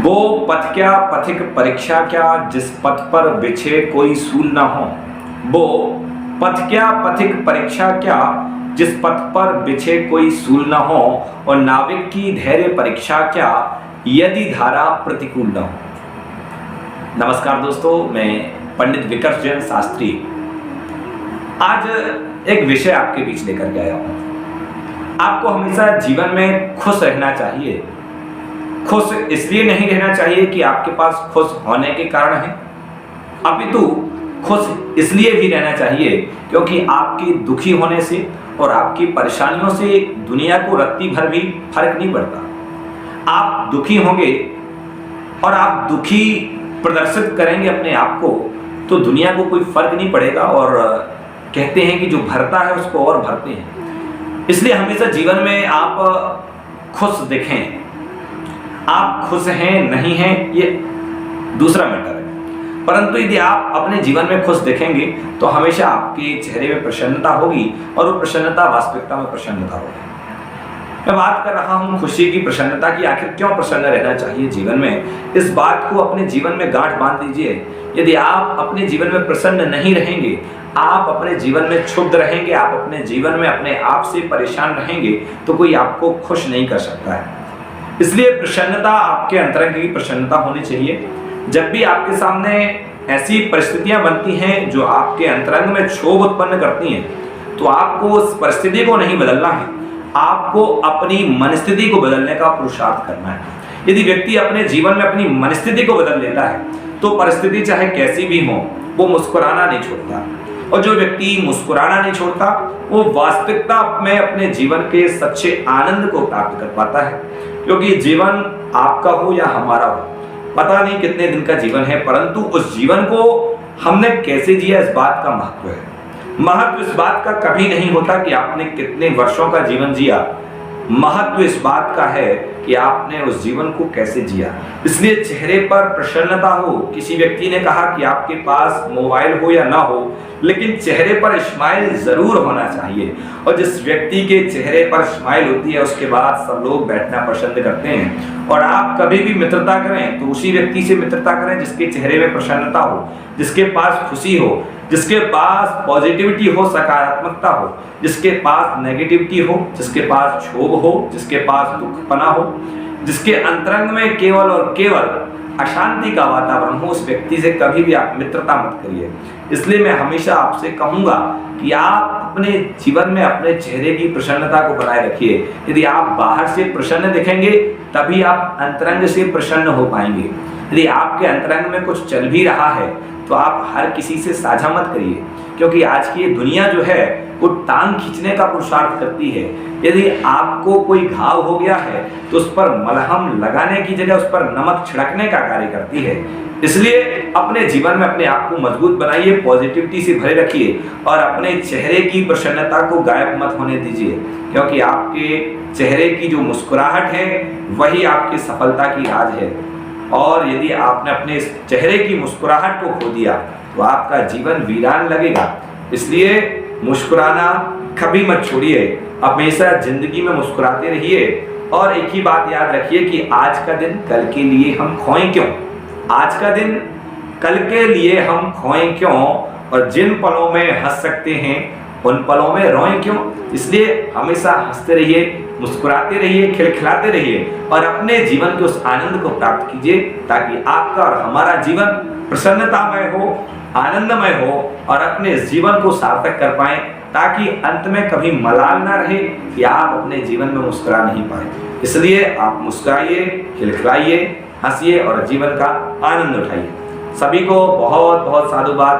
वो पथ क्या पथिक परीक्षा क्या जिस पथ पर बिछे कोई सूल न हो। वो पथ क्या पथिक परीक्षा क्या जिस पथ पर बिछे कोई सूल न हो। और नाविक की धैर्य परीक्षा क्या यदि धारा प्रतिकूल न हो। नमस्कार दोस्तों, मैं पंडित विकर्ष जैन शास्त्री आज एक विषय आपके बीच लेकर के आया हूं। आपको हमेशा जीवन में खुश रहना चाहिए। खुश इसलिए नहीं रहना चाहिए कि आपके पास खुश होने के कारण है, अपितु खुश इसलिए भी रहना चाहिए क्योंकि आपकी दुखी होने से और आपकी परेशानियों से दुनिया को रत्ती भर भी फर्क नहीं पड़ता। आप दुखी होंगे और आप दुखी प्रदर्शित करेंगे अपने आप को तो दुनिया को कोई फर्क नहीं पड़ेगा। और कहते हैं कि जो भरता है उसको और भरते हैं। इसलिए हमेशा जीवन में आप खुश दिखें। आप खुश हैं नहीं हैं ये दूसरा मैटर है, परंतु यदि आप अपने जीवन में खुश दिखेंगे तो हमेशा आपके चेहरे में प्रसन्नता होगी और वो प्रसन्नता वास्तविकता में प्रसन्नता होगी। मैं बात कर रहा हूं खुशी की, प्रसन्नता की। आखिर क्यों प्रसन्न रहना चाहिए जीवन में, इस बात को अपने जीवन में गांठ बांध दीजिए। यदि आप अपने जीवन में प्रसन्न नहीं रहेंगे, आप अपने जीवन में क्षुब्ध रहेंगे, आप अपने जीवन में अपने आप से परेशान रहेंगे तो कोई आपको खुश नहीं कर सकता है। इसलिए प्रसन्नता आपके अंतरंग की प्रसन्नता होनी चाहिए। जब भी आपके सामने ऐसी परिस्थितियां बनती हैं जो आपके अंतरंग में क्षोभ उत्पन्न करती हैं तो आपको उस परिस्थिति को नहीं बदलना है, आपको अपनी मनस्थिति को बदलने का पुरुषार्थ करना है। यदि व्यक्ति अपने जीवन में अपनी मनस्थिति को बदल लेता है तो परिस्थिति चाहे कैसी भी हो वो मुस्कुराना नहीं छोड़ता। और जो व्यक्ति मुस्कुराना नहीं छोड़ता वो वास्तविकता में अपने जीवन के सच्चे आनंद को प्राप्त कर पाता है। क्योंकि जीवन आपका हो या हमारा हो, पता नहीं कितने दिन का जीवन है, परंतु उस जीवन को हमने कैसे जिया इस बात का महत्व है। महत्व इस बात का कभी नहीं होता कि आपने कितने वर्षों का जीवन जिया, महत्व इस बात का है कि आपने उस जीवन को कैसे जिया। इसलिए चेहरे पर प्रसन्नता हो। किसी व्यक्ति ने कहा कि आपके पास मोबाइल हो या ना हो, लेकिन चेहरे पर स्माइल जरूर होना चाहिए। और जिस व्यक्ति के चेहरे पर स्माइल होती है उसके बाद सब लोग बैठना पसंद करते हैं। और आप कभी भी मित्रता करें तो उसी व्यक्ति से मित्रता करें जिसके चेहरे में प्रसन्नता हो, जिसके पास खुशी हो, जिसके पास पॉजिटिविटी हो, सकारात्मकता हो, जिसके पास नेगेटिविटी हो, जिसके पास क्षोभ हो, जिसके पास दुखपना हो, जिसके अंतरंग में केवल और केवल अशांति का वातावरण हो, उस व्यक्ति से कभी भी आप मित्रता मत करिए। इसलिए मैं हमेशा आपसे कहूंगा कि आप अपने जीवन में अपने चेहरे की प्रसन्नता को बनाए रखिए। यदि आप बाहर से प्रसन्न दिखेंगे तभी आप अंतरंग से प्रसन्न हो पाएंगे। यदि आपके अंतरंग में कुछ चल भी रहा है तो आप हर किसी से साझा मत करिए, क्योंकि आज की ये दुनिया जो है वो टांग खींचने का पुरुषार्थ करती है। यदि आपको कोई घाव हो गया है तो उस पर मलहम लगाने की जगह उस पर नमक छिड़कने का कार्य करती है। इसलिए अपने जीवन में अपने आप को मजबूत बनाइए, पॉजिटिविटी से भरे रखिए और अपने चेहरे की प्रसन्नता को गायब मत होने दीजिए, क्योंकि आपके चेहरे की जो मुस्कुराहट है वही आपकी सफलता की राज है। और यदि आपने अपने चेहरे की मुस्कुराहट को खो दिया तो आपका जीवन वीरान लगेगा। इसलिए मुस्कुराना कभी मत छोड़िए, हमेशा जिंदगी में मुस्कुराते रहिए। और एक ही बात याद रखिए कि आज का दिन कल के लिए हम खोएं क्यों, आज का दिन कल के लिए हम खोएं क्यों। और जिन पलों में हंस सकते हैं उन पलों में रोएं क्यों। इसलिए हमेशा हंसते रहिए, मुस्कुराते रहिए, खिलखिलाते रहिए और अपने जीवन के उस आनंद को प्राप्त कीजिए ताकि आपका और हमारा जीवन प्रसन्नतामय हो, आनंदमय हो और अपने जीवन को सार्थक कर पाएं, ताकि अंत में कभी मलाल ना रहे कि आप अपने जीवन में मुस्कुरा नहीं पाए। इसलिए आप मुस्कुराइए, खिलखिलाइए, हंसिए और जीवन का आनंद उठाइए। सभी को बहुत बहुत साधुवाद।